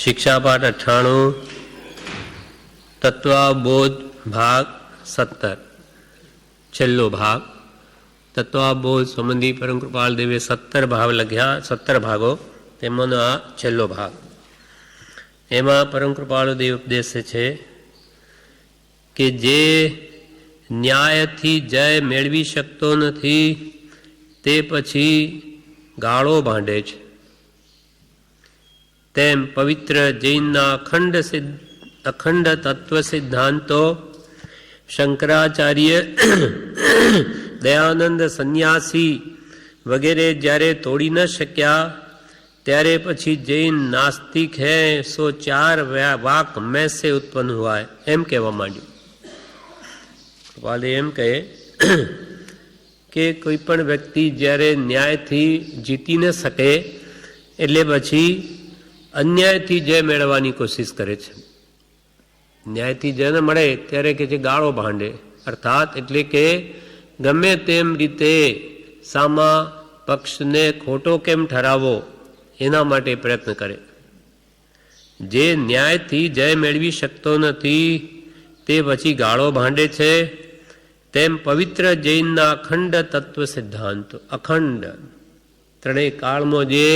શિક્ષાપાઠ 98 તત્વાબોધ ભાગ 17 છેલ્લો ભાગ. તત્વાબોધ સંબંધી પરમ કૃપાલ દેવે 17 ભાગ લખ્યા, 17 ભાગો, તેમાંનો આ છેલ્લો ભાગ. એમાં પરમ કૃપાળુ દેવ ઉપદેશે છે કે જે ન્યાયથી જય મેળવી શકતો નથી તે પછી ગાળો ભાંડે છે. તેમ પવિત્ર જૈનના અખંડ તત્વ સિદ્ધાંતો શંકરાચાર્ય, દયાનંદ સંન્યાસી વગેરે જ્યારે તોડી ન શક્યા ત્યારે પછી જૈન નાસ્તિક હૈ સો ચાર વાક મેં સે ઉત્પન્ન હુઆ હૈ એમ કહેવા માંડ્યું. વાલે એમ કહે કે કોઈ પણ વ્યક્તિ જ્યારે ન્યાયથી જીતી ન શકે એટલે પછી અન્યાયથી જય મેળવવાની કોશિશ કરે છે. ન્યાયથી જય ન મળે ત્યારે કે છે ગાળો ભાંડે, અર્થાત એટલે કે ગમે તેમ રીતે સામા પક્ષને ખોટો કેમ ઠરાવો એના માટે પ્રયત્ન કરે. જે ન્યાયથી જય મેળવી શકતો નથી તે પછી ગાળો ભાંડે છે. તેમ પવિત્ર જૈનના અખંડ તત્વ સિદ્ધાંતો, અખંડ ત્રણેય કાળમાં જે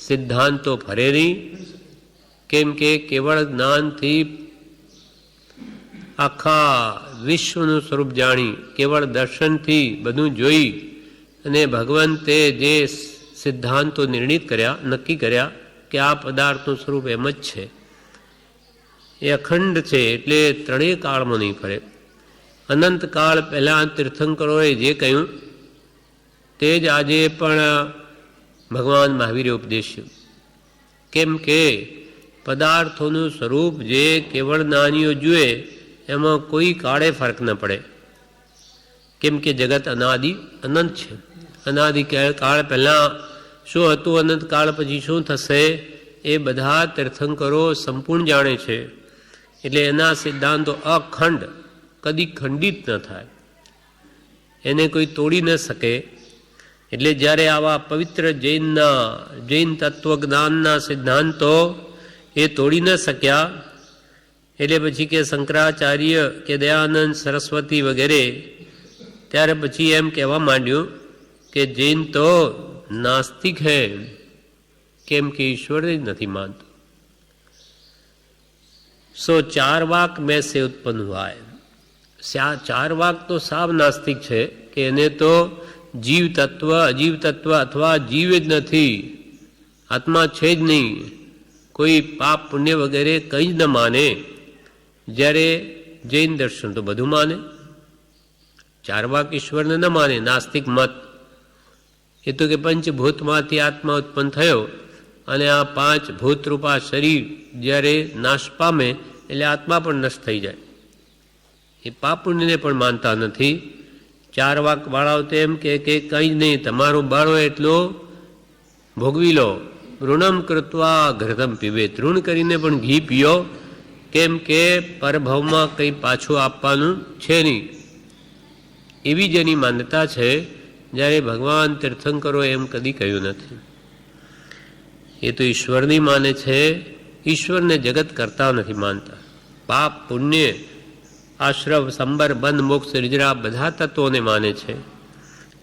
સિદ્ધાંતો ફરે નહીં, કેમ કે કેવળ જ્ઞાનથી આખા વિશ્વનું સ્વરૂપ જાણી, કેવળ દર્શનથી બધું જોઈ અને ભગવંતે જે સિદ્ધાંતો નિર્ણિત કર્યા, નક્કી કર્યા કે આ પદાર્થનું સ્વરૂપ એમ જ છે, એ અખંડ છે. એટલે ત્રણેય કાળમાં નહીં ફરે. અનંતકાળ પહેલાં તીર્થંકરોએ જે કહ્યું તે જ આજે પણ ભગવાન મહાવીરે ઉપદેશ્યું. કેમ કે પદાર્થોનું સ્વરૂપ જે કેવળ જ્ઞાનીઓ જુએ એમાં કોઈ કાળે ફરક ન પડે. કેમ કે જગત અનાદિ અનંત છે. અનાદિ કાળ પહેલાં શું હતું, અનંતકાળ પછી શું થશે, એ બધા તીર્થંકરો સંપૂર્ણ જાણે છે. એટલે એના સિદ્ધાંતો અખંડ, કદી ખંડિત ન થાય, એને કોઈ તોડી ન શકે. એટલે જ્યારે આવા પવિત્ર જૈન તત્વજ્ઞાનના સિદ્ધાંતો એ તોડી ન શક્યા એટલે પછી કે શંકરાચાર્ય કે દયાનંદ સરસ્વતી વગેરે, ત્યારે પછી એમ કહેવા માંડ્યું કે જૈન તો નાસ્તિક હૈ, કેમ કે ઈશ્વરને જ નથી માનતો. સો ચાર વાક મેં સે ઉત્પન્ન હુઆ હૈ. ચાર વાક તો સાવ નાસ્તિક છે કે એને તો જીવ તત્વ, અજીવ તત્વ અથવા જીવ જ નથી, આત્મા છે જ નહીં, કોઈ પાપ પુણ્ય વગેરે કંઈ જ ન માને. જ્યારે જૈન દર્શન તો બધું માને. ચાર વાક ઈશ્વરને ન માને. નાસ્તિક મત એ તો કે પંચભૂતમાંથી આત્મા ઉત્પન્ન થયો અને આ પાંચ ભૂતરૂપા શરીર જ્યારે નાશ પામે એટલે આત્મા પણ નષ્ટ થઈ જાય. એ પાપ પુણ્યને પણ માનતા નથી. ચાર વાક વાળાઓ તો એમ કે કંઈ જ નહીં, તમારું બળ હોય એટલો ભોગવી લો. ઋણમ કૃત્વા ઘૃતમ પીબેત, ઋણ કરીને પણ ઘી પીઓ, કેમ કે પરભવમાં કંઈ પાછું આપવાનું છે નહીં. એવી જેની માન્યતા છે, જ્યારે ભગવાન તીર્થંકરો એમ કદી કહ્યું નથી. એ તો ઈશ્વરની માને છે, ઈશ્વરને જગત કરતા નથી માનતા. પાપ પુણ્ય, આશ્રવ, સંબર, બંધ, મોક્ષ, રિજરા બધા તત્વોને માને છે.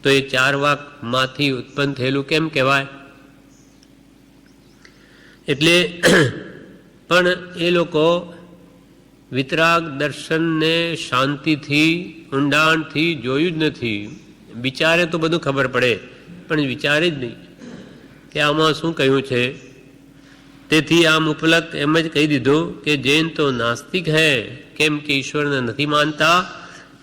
તો એ ચાર વાકમાંથી ઉત્પન્ન થયેલું કેમ કહેવાય? એટલે પણ એ લોકો વિતરાગ દર્શનને શાંતિથી, ઊંડાણથી જોયું જ નથી. વિચારે તો બધું ખબર પડે, પણ વિચારે જ નહીં કે આમાં શું કહ્યું છે. તેથી આમ ઉપલક એમ જ કહી દીધું કે જૈન તો નાસ્તિક હૈ, કેમ કે ઈશ્વરને નથી માનતા,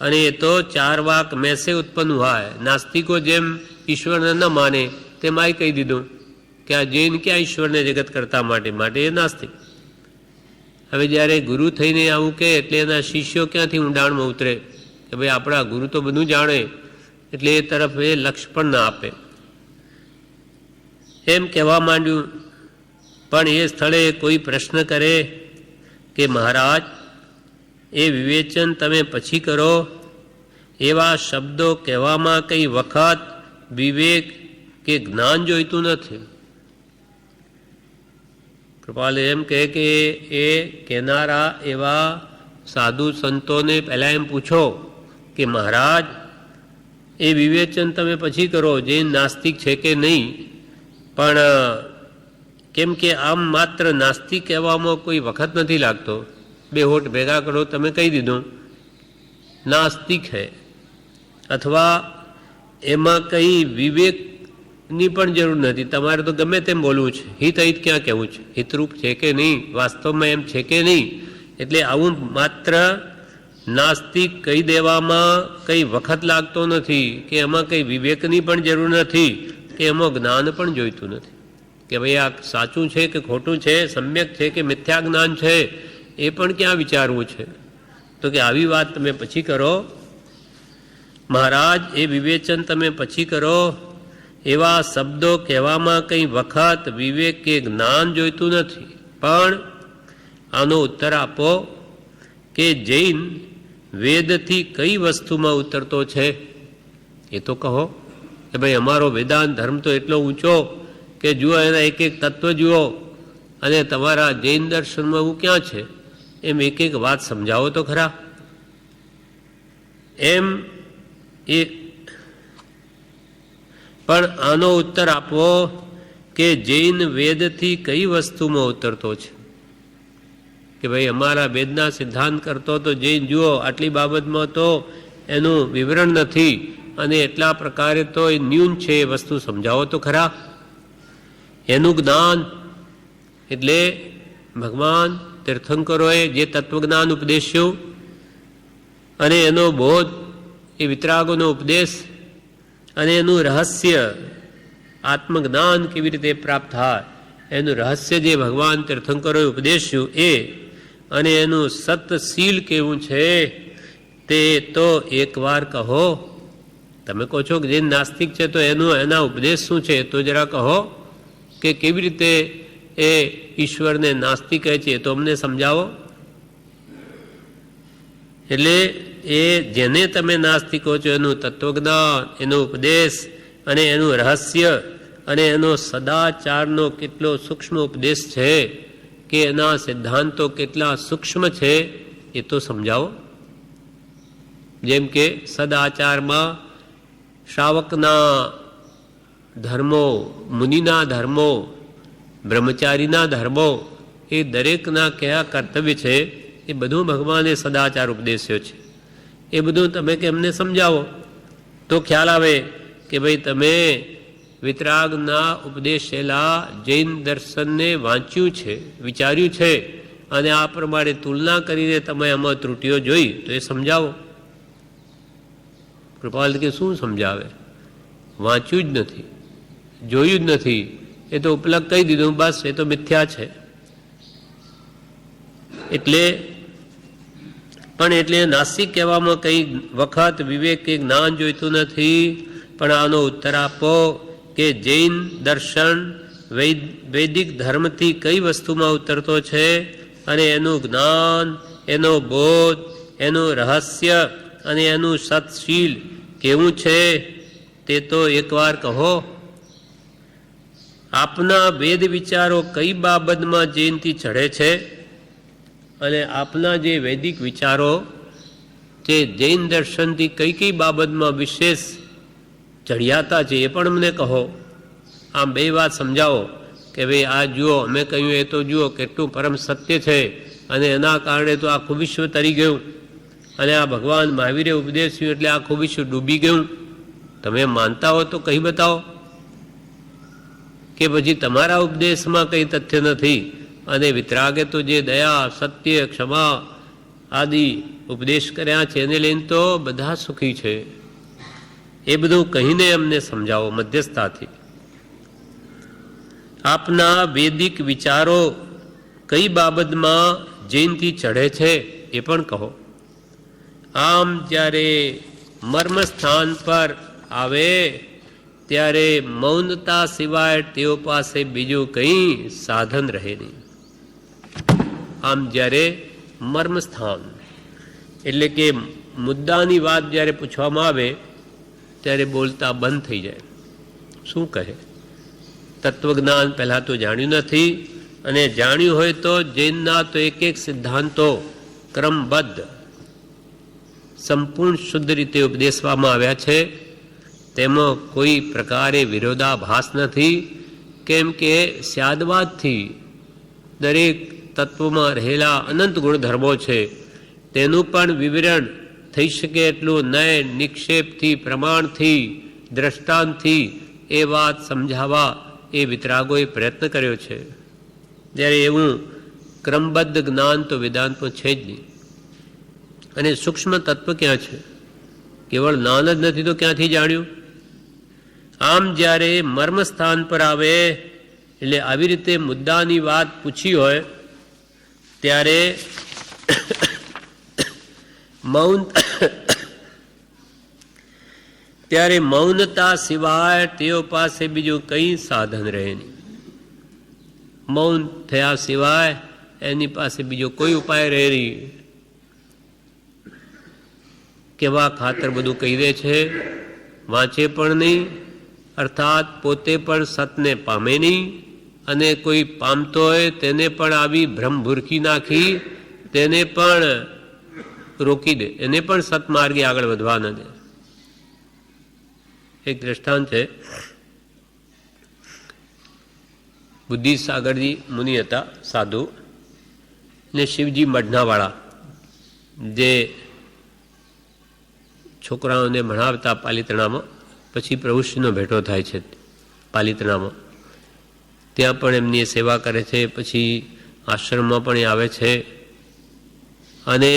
અને એ તો ચાર વાક મેં સે ઉત્પન્ન હુઆ હૈ. નાસ્તિકો જેમ ઈશ્વરને ન માને તેમાંય કહી દીધું કે આ જૈન ક્યાં ઈશ્વરને જગત કરતા માટે એ નાસ્તિક. હવે જ્યારે ગુરુ થઈને આવું કહે એટલે એના શિષ્યો ક્યાંથી ઊંડાણમાં ઉતરે કે ભાઈ આપણા ગુરુ તો બધું જાણે, એટલે એ તરફ એ લક્ષ પણ ના આપે. એમ કહેવા માંડ્યું. પણ એ સ્થળે કોઈ પ્રશ્ન કરે કે મહારાજ, એ વિવેચન તમે પછી કરો, એવા શબ્દો કહેવામાં કંઈ વખત વિવેક કે જ્ઞાન જોઈતું નથી. કૃપાલ એમ કહે કે એ કહેનારા એવા સાધુ સંતોને પહેલાં એમ પૂછો કે મહારાજ એ વિવેચન તમે પછી કરો જૈન નાસ્તિક છે કે નહીં, પણ કેમ કે આમ માત્ર નાસ્તિક કહેવામાં કોઈ વખત નથી લાગતો. બે હોઠ ભેગા કરો તમે કહી દીધું નાસ્તિક છે, અથવા એમાં કંઈ વિવેકની પણ જરૂર નથી, તમારે તો ગમે તેમ બોલવું છે, હિત હિત ક્યાં કહેવું છે, હિતરૂપ છે કે નહીં, વાસ્તવમાં એમ છે કે નહીં. એટલે આવું માત્ર નાસ્તિક કહી દેવામાં કંઈ વખત લાગતો નથી, કે એમાં કંઈ વિવેકની પણ જરૂર નથી, કે એમાં જ્ઞાન પણ જોઈતું નથી કે ભાઈ આ સાચું છે કે ખોટું છે, સમ્યક છે કે મિથ્યા જ્ઞાન છે, એ પણ ક્યાં વિચારવું છે. તો કે આવી વાત તમે પછી કરો મહારાજ, એ વિવેચન તમે પછી કરો. એવા શબ્દો કહેવામાં કંઈ વખત વિવેક કે જ્ઞાન જોઈતું નથી. પણ આનો ઉત્તર આપો કે જૈન વેદથી કઈ વસ્તુમાં ઉતરતો છે એ તો કહો. કે ભાઈ અમારો વેદાંત ધર્મ તો એટલો ઊંચો કે જુઓ એના એક એક તત્વ જુઓ, અને તમારા જૈન દર્શનમાં એવું ક્યાં છે, એમ એક એક વાત સમજાવો તો ખરા. એમ એ પણ આનો ઉત્તર આપો કે જૈન વેદથી કઈ વસ્તુમાં ઉતરતો છે. કે ભાઈ અમારા વેદના સિદ્ધાંત કરતો તો જૈન જુઓ આટલી બાબતમાં તો એનું વિવરણ નથી, અને એટલા પ્રકારે તો એ ન્યૂન છે, એ વસ્તુ સમજાવો તો ખરા. એનું જ્ઞાન એટલે ભગવાન તીર્થંકરોએ જે તત્વજ્ઞાન ઉપદેશ્યું, અને એનો બોધ એ વિતરાગોનો ઉપદેશ, અને એનું રહસ્ય આત્મજ્ઞાન કેવી રીતે પ્રાપ્ત થાય એનું રહસ્ય જે ભગવાન તીર્થંકરોએ ઉપદેશ્યું એ, અને એનું સતશીલ કેવું છે તે તો એકવાર કહો. તમે કહો છો કે જે નાસ્તિક છે તો એના ઉપદેશ શું છે તો જરા કહો, કે કેવી રીતે એ ઈશ્વરને નાસ્તિક કહે છે તો અમને સમજાવો. એટલે એ જેને તમે નાસ્તિકો છો એનું તત્વજ્ઞાન, એનો ઉપદેશ અને એનું રહસ્ય, અને એનો સદાચારનો કેટલો સૂક્ષ્મ ઉપદેશ છે, કે એના સિદ્ધાંતો કેટલા સૂક્ષ્મ છે એ તો સમજાવો. જેમ કે સદાચારમાં શ્રાવકના ધર્મો, મુનિના ધર્મો, બ્રહ્મચારીના ધર્મો, એ દરેકના કયા કર્તવ્ય છે એ બધું ભગવાને સદાચાર ઉપદેશ્યો છે. એ બધું તમે કે એમને સમજાવો તો ખ્યાલ આવે કે ભાઈ તમે વિતરાગના ઉપદેશેલા જૈન દર્શનને વાંચ્યું છે, વિચાર્યું છે, અને આ પ્રમાણે તુલના કરીને તમે આમાં ત્રુટીઓ જોઈ તો એ સમજાવો. કૃપાલ કે શું સમજાવે, વાંચ્યું જ નથી, જોયું જ નથી, એ તો ઉપલબ્ધ કહી દીધું, બસ એ તો મિથ્યા છે. એટલે નાસ્તિક કહેવામાં કંઈ વખત વિવેક કે જ્ઞાન જોઈતું નથી. પણ આનો ઉત્તર આપો કે જૈન દર્શન વૈદિક ધર્મથી કઈ વસ્તુમાં ઉતરતો છે, અને એનું જ્ઞાન, એનો બોધ, એનું રહસ્ય અને એનું સત્શીલ કેવું છે તે તો એકવાર કહો. આપના વેદ વિચારો કઈ બાબતમાં જૈનથી ચઢે છે, અને આપના જે વૈદિક વિચારો જે જૈન દર્શનથી કઈ કઈ બાબતમાં વિશેષ ચઢિયાતા છે એ પણ અમને કહો. આમ બે વાત સમજાવો કે ભાઈ આ જુઓ અમે કહ્યું એ તો જુઓ કેટલું પરમ સત્ય છે, અને એના કારણે તો આખું વિશ્વ તરી ગયું, અને આ ભગવાન મહાવીરે ઉપદેશ્યું એટલે આખું વિશ્વ ડૂબી ગયું. તમે માનતા હો તો કહી બતાવો, કે પછી તમારા ઉપદેશમાં કંઈ તથ્ય નથી, અને વિતરાગે તો જે દયા, સત્ય, ક્ષમા આદિ ઉપદેશ કર્યા છે એને લઈને તો બધા સુખી છે. એ બધું કહીને અમને સમજાવો મધ્યસ્થતાથી. આપના વૈદિક વિચારો કઈ બાબતમાં જૈનથી ચઢે છે એ પણ કહો. આમ જ્યારે મર્મ સ્થાન પર આવે ત્યારે મૌનતા સિવાય તેઓ પાસે બીજું કંઈ સાધન રહે નહીં. આમ જ્યારે મર્મ સ્થાન એટલે કે મુદ્દાની વાત જ્યારે પૂછવામાં આવે ત્યારે બોલતા બંધ થઈ જાય. શું કહે? તત્વજ્ઞાન પહેલાં તો જાણ્યું નથી, અને જાણ્યું હોય તો જૈનના તો એક એક સિદ્ધાંતો ક્રમબદ્ધ સંપૂર્ણ શુદ્ધ રીતે ઉપદેશવામાં આવ્યા છે. તેમાં કોઈ પ્રકારે વિરોધાભાસ નથી, કેમ કે સ્યાદવાદથી દરેક તત્વમાં રહેલા અનંત ગુણધર્મો છે તેનું પણ વિવરણ થઈ શકે એટલું નય નિક્ષેપથી, પ્રમાણથી, દ્રષ્ટાંતથી એ વાત સમજાવવા એ વિતરાગોએ પ્રયત્ન કર્યો છે. જ્યારે એવું ક્રમબદ્ધ જ્ઞાન તો વેદાંતમાં છે જ નહીં. અને સૂક્ષ્મ તત્વ ક્યાં છે? કેવળ જ્ઞાન જ નથી તો ક્યાંથી જાણ્યું? આમ જ્યારે મર્મસ્થાન પર આવે એટલે આવી રીતે મુદ્દાની વાત પૂછી હોય ત્યારે મૌનતા સિવાય તેઓ પાસે બીજું કંઈ સાધન રહે નહીં. મૌન થયા સિવાય એની પાસે બીજો કોઈ ઉપાય રહે નહીં. કેવા ખાતર બધું કહી દે છે, વાંચે પણ નહીં, અર્થાત પોતે પણ સતને પામે નહીં, અને કોઈ પામતો હોય તેને પણ આવી ભ્રમ ભૂરકી નાખી તેને પણ રોકી દે, એને પણ સતમાર્ગે આગળ વધવા ન દે. એક દ્રષ્ટાંત છે. બુદ્ધિસાગરજી મુનિ હતા, સાધુ, ને શિવજી મઢનાવાળા જે છોકરાઓને ભણાવતા પાલિતાણામાં, પછી પ્રભુશ્રીનો ભેટો થાય છે પાલિતાણામાં, ત્યાં પણ એમની સેવા કરે છે, પછી આશ્રમમાં પણ આવે છે. અને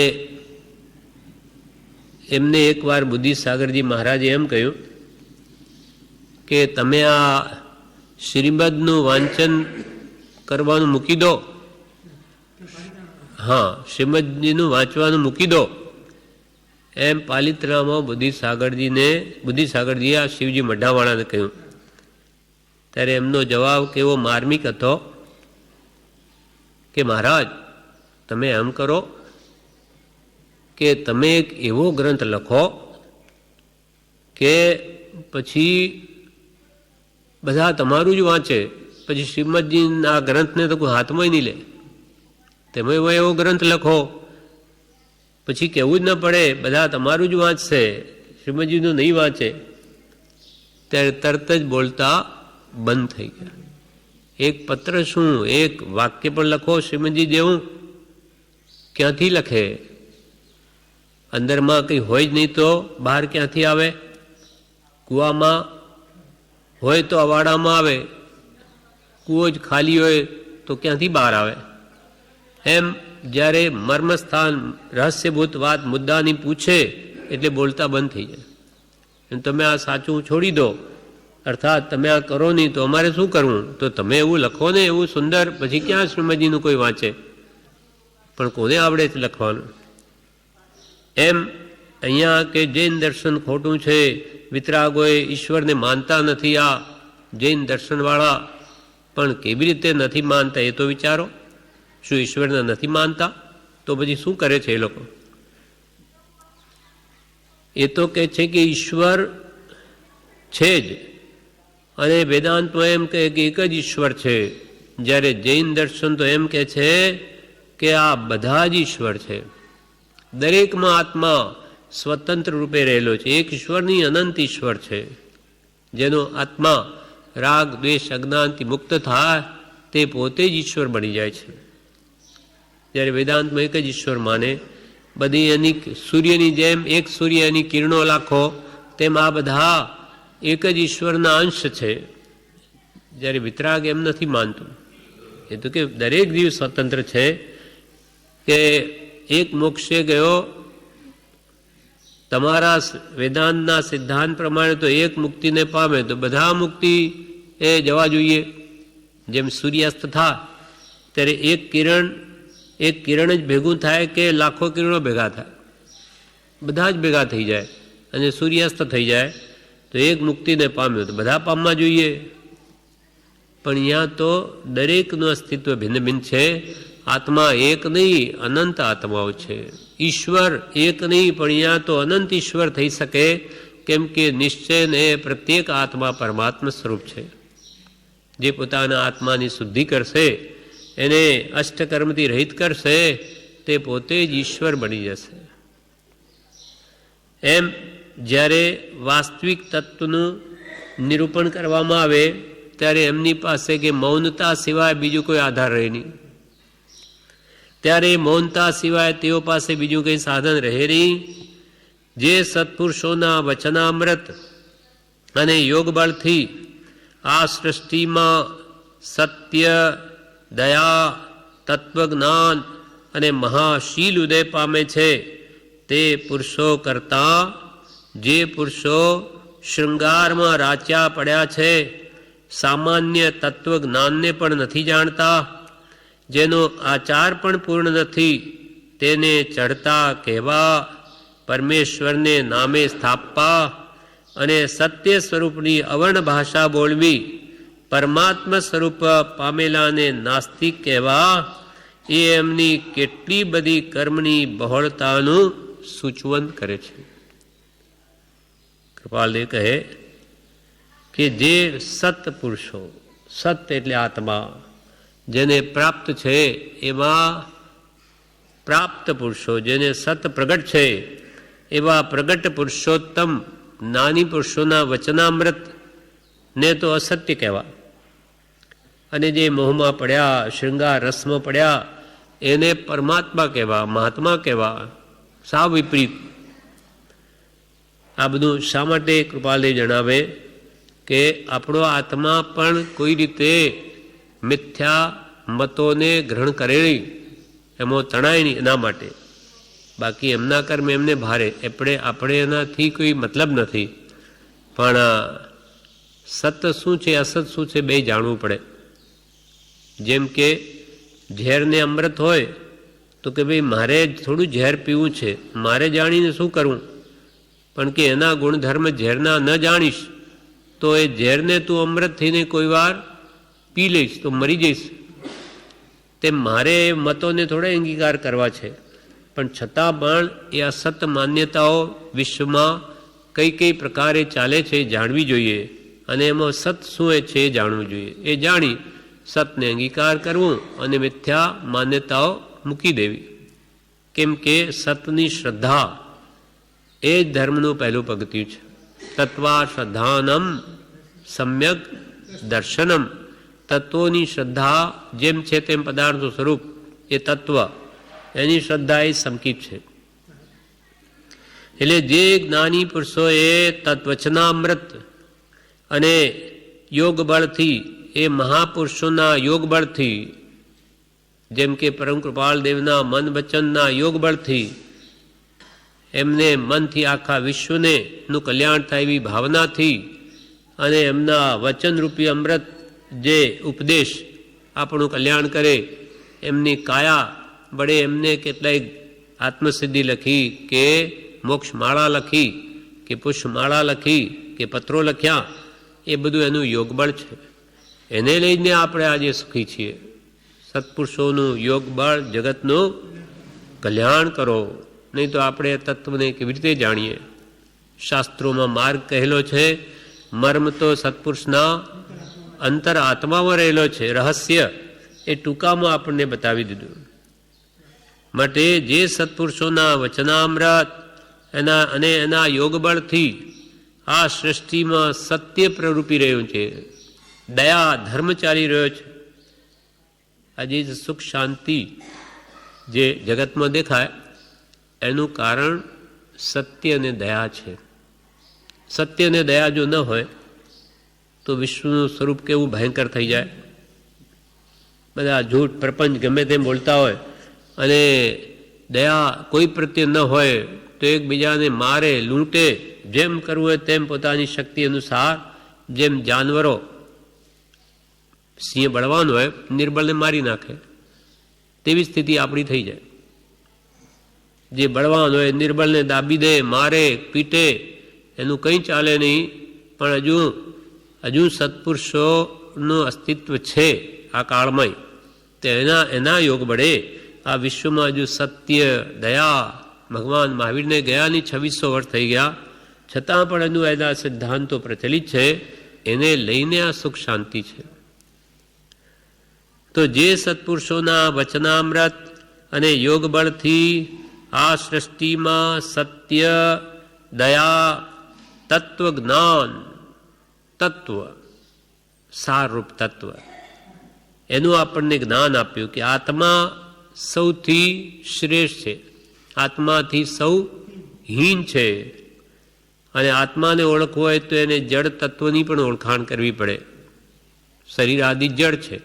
એમને એકવાર બુદ્ધિસાગરજી મહારાજે એમ કહ્યું કે તમે આ શ્રીમદનું વાંચન કરવાનું મૂકી દો. હા, શ્રીમદજીનું વાંચવાનું મૂકી દો એમ પાલિતાણામાં બુદ્ધિસાગરજીએ આ શિવજી મઢાવાળાને કહ્યું. ત્યારે એમનો જવાબ કેવો માર્મિક હતો કે મહારાજ, તમે એમ કરો કે તમે એક એવો ગ્રંથ લખો કે પછી બધા તમારું જ વાંચે, પછી શ્રીમદજીના ગ્રંથને તો કોઈ હાથમાં નહીં લે. તમે એવો ગ્રંથ લખો પછી કહેવું જ ન પડે, બધા તમારું જ વાંચશે, શ્રીમદજીનું નહીં વાંચે. ત્યારે તરત જ બોલતા બંધ થઈ ગયા. એક પત્ર શું, એક વાક્ય પણ લખો શ્રીમદજી જેવું, ક્યાંથી લખે? અંદરમાં કંઈ હોય જ નહીં તો બહાર ક્યાંથી આવે? કૂવામાં હોય તો અવાડામાં આવે, કૂવો જ ખાલી હોય તો ક્યાંથી બહાર આવે? એમ જ્યારે મર્મસ્થાન રહસ્યભૂત વાત મુદ્દાની પૂછે એટલે બોલતા બંધ થઈ જાય. એમ તમે આ સાચું છોડી દો, અર્થાત તમે આ કરો નહીં તો અમારે શું કરવું? તો તમે એવું લખો ને એવું સુંદર, પછી ક્યાં શ્રીમદજીનું કોઈ વાંચે? પણ કોને આવડે છે લખવાનું? એમ અહીંયા કે જૈન દર્શન ખોટું છે, વિતરાગોએ ઈશ્વરને માનતા નથી આ જૈન દર્શનવાળા. પણ કેવી રીતે નથી માનતા એ તો વિચારો. શું ઈશ્વરને નથી માનતા? તો પછી શું કરે છે એ લોકો? એ તો કહે છે કે ઈશ્વર છે જ, અને વેદાંતમાં એમ કહે કે એક જ ઈશ્વર છે. જ્યારે જૈન દર્શન તો એમ કહે છે કે આ બધા જ ઈશ્વર છે, દરેકમાં આત્મા સ્વતંત્ર રૂપે રહેલો છે. એક ઈશ્વરની અનંત ઈશ્વર છે. જેનો આત્મા રાગ દ્વેષ અજ્ઞાનથી મુક્ત થાય તે પોતે જ ઈશ્વર બની જાય છે. જ્યારે વેદાંતમાં એક જ ઈશ્વર માને, બધી એની સૂર્યની જેમ એક સૂર્ય એની કિરણો લાખો, તેમ આ બધા એક જ ઈશ્વરના અંશ છે. જ્યારે વિતરાગ એમ નથી માનતું. એ તો કે દરેક જીવ સ્વતંત્ર છે. કે એક મોક્ષે ગયો, તમારા વેદાંતના સિદ્ધાંત પ્રમાણે તો એક મુક્તિને પામે તો બધા મુક્તિ એ જવા જોઈએ. જેમ સૂર્યાસ્ત થાય ત્યારે એક કિરણ જ ભેગું થાય કે લાખો કિરણો ભેગા થાય? બધા જ ભેગા થઈ જાય અને સૂર્યાસ્ત થઈ જાય તો એક મુક્તિને પામ્યો તો બધા પામવા જોઈએ. પણ અહીંયા તો દરેકનું અસ્તિત્વ ભિન્ન ભિન્ન છે. આત્મા એક નહીં, અનંત આત્માઓ છે. ઈશ્વર એક નહીં, પણ અહીંયા તો અનંત ઈશ્વર થઈ શકે, કેમ કે નિશ્ચયને પ્રત્યેક આત્મા પરમાત્મા સ્વરૂપ છે. જે પોતાના આત્માની શુદ્ધિ કરશે એને અષ્ટકર્મથી રહિત કરશે તે પોતે જ ઈશ્વર બની જશે. એમ જ્યારે વાસ્તવિક તત્વનું નિરૂપણ કરવામાં આવે ત્યારે એમની પાસે કે મૌનતા સિવાય બીજું કોઈ આધાર રહે નહીં. ત્યારે મૌનતા સિવાય તેઓ પાસે બીજું કંઈ સાધન રહે નહીં. જે સત્પુરુષોના વચનામૃત અને યોગ બળથી આ સૃષ્ટિમાં સત્ય, દયા, તત્વજ્ઞાન અને મહાશીલ ઉદય પામે છે તે પુરુષો કરતાં જે પુરુષો શૃંગારમાં રાચ્યા પડ્યા છે, સામાન્ય તત્વજ્ઞાનને પણ નથી જાણતા, જેનો આચાર પણ પૂર્ણ નથી, તેને ચડતા કહેવા, પરમેશ્વરને નામે સ્થાપવા અને સત્ય સ્વરૂપની અવર્ણ ભાષા બોલવી, પરમાત્મા સ્વરૂપ પામેલાને નાસ્તિક કહેવા, એ એમની કેટલી બધી કર્મની બહોળતાનું સૂચવન કરે છે. કૃપાલદેવ કહે કે જે સત્પુરુષો, સત એટલે આત્મા, જેને પ્રાપ્ત છે એવા પ્રાપ્ત પુરુષો, જેને સત પ્રગટ છે એવા પ્રગટ પુરુષોત્તમ જ્ઞાની પુરુષોના વચનામૃત ને તો અસત્ય કહેવા, અને જે મોહમાં પડ્યા, શૃંગાર રસમાં પડ્યા એને પરમાત્મા કહેવા, મહાત્મા કહેવા, સાવ વિપરીત. આ બધું શા માટે કૃપાલદેવ જણાવે કે આપણો આત્મા પણ કોઈ રીતે મિથ્યા મતોને ગ્રહણ કરે નહીં, એમાં તણાય નહીં, એના માટે. બાકી એમના કર્મ એમને ભારે, આપણે એનાથી કોઈ મતલબ નથી. પણ સત શું છે, અસત શું છે, બે જાણવું પડે. જેમ કે ઝેરને અમૃત હોય તો કે ભાઈ મારે થોડું ઝેર પીવું છે, મારે જાણીને શું કરવું? પણ કે એના ગુણધર્મ ઝેરના ન જાણીશ તો એ ઝેરને તું અમૃત થઈને કોઈ વાર પી લઈશ તો મરી જઈશ. તે મારે મતોને થોડા અંગીકાર કરવા છે, પણ છતાં પણ એ અસત માન્યતાઓ વિશ્વમાં કઈ કઈ પ્રકારે ચાલે છે એ જાણવી જોઈએ, અને એમાં સત શું છે એ જાણવું જોઈએ. એ જાણી સતને અંગીકાર કરવું અને મિથ્યા માન્યતાઓ મૂકી દેવી. કેમ કે સતની શ્રદ્ધા એ જ ધર્મનું પહેલું પગથિયું છે. તત્વા શ્રદ્ધાનમ સમ્યક દર્શનમ. તત્વોની શ્રદ્ધા જેમ છે તેમ પદાર્થનું સ્વરૂપ એ તત્વ, એની શ્રદ્ધા એ સમકીપ છે. એટલે જે જ્ઞાની પુરુષોએ તત્વચનામૃત અને યોગ બળથી, એ મહાપુરુષોના યોગ બળથી, જેમ કે પરમ કૃપાલ દેવના મન વચનના યોગ બળથી એમને મનથી આખા વિશ્વને નું કલ્યાણ થાય એવી ભાવનાથી, અને એમના વચનરૂપી અમૃત જે ઉપદેશ આપણું કલ્યાણ કરે, એમની કાયા વડે એમને કેટલાય આત્મસિદ્ધિ લખી, કે મોક્ષમાળા લખી, કે પુષ્પમાળા લખી, કે પત્રો લખ્યા, એ બધું એનું યોગબળ છે. એને લઈને આપણે આજે સુખી છીએ. સત્પુરુષોનું યોગબળ જગતનું કલ્યાણ કરો, નહીં તો આપણે તત્વને કેવી રીતે જાણીએ? શાસ્ત્રોમાં માર્ગ કહેલો છે, મર્મ તો સત્પુરુષના અંતર આત્મામાં રહેલો છે, રહસ્ય એ ટૂંકામાં આપણને બતાવી દીધું. માટે જે સત્પુરુષોના વચનામૃત અને એના યોગબળથી આ સૃષ્ટિમાં સત્ય પ્રરૂપી રહ્યું છે, દયા ધર્મ ચાલી રહ્યો છે. આજે સુખ શાંતિ જે જગતમાં દેખાય એનું કારણ સત્ય અને દયા છે. સત્ય અને દયા જો ન હોય તો વિશ્વનું સ્વરૂપ કેવું ભયંકર થઈ જાય. બધા જૂઠ પ્રપંચ ગમે તેમ બોલતા હોય, અને દયા કોઈ પ્રત્યે ન હોય તો એકબીજાને મારે, લૂંટે, જેમ કરવું હોય તેમ પોતાની શક્તિ અનુસાર, જેમ જાનવરો, સિંહ બળવાન હોય નિર્બળને મારી નાખે, તેવી સ્થિતિ આપણી થઈ જાય. જે બળવાન હોય નિર્બળને દાબી દે, મારે, પીટે, એનું કંઈ ચાલે નહીં. પણ હજુ સત્પુરુષોનું અસ્તિત્વ છે આ કાળમાં, તો એના યોગ બળે આ વિશ્વમાં હજુ સત્ય, દયા, ભગવાન મહાવીરને ગયાની 2600 વર્ષ થઈ ગયા, છતાં પણ હજુ એના સિદ્ધાંતો પ્રચલિત છે. એને લઈને આ સુખ શાંતિ છે. તો જે સત્પુરુષોના વચનામૃત અને યોગ બળથી આ સૃષ્ટિમાં સત્ય, દયા, તત્વજ્ઞાન, તત્વ સારરૂપ તત્વ એનું આપણને જ્ઞાન આપ્યું કે આત્મા સૌથી શ્રેષ્ઠ છે, આત્માથી સૌ હીન છે. અને આત્માને ઓળખવો હોય તો એને જડ તત્વની પણ ઓળખાણ કરવી પડે. શરીર આદિ જડ છે,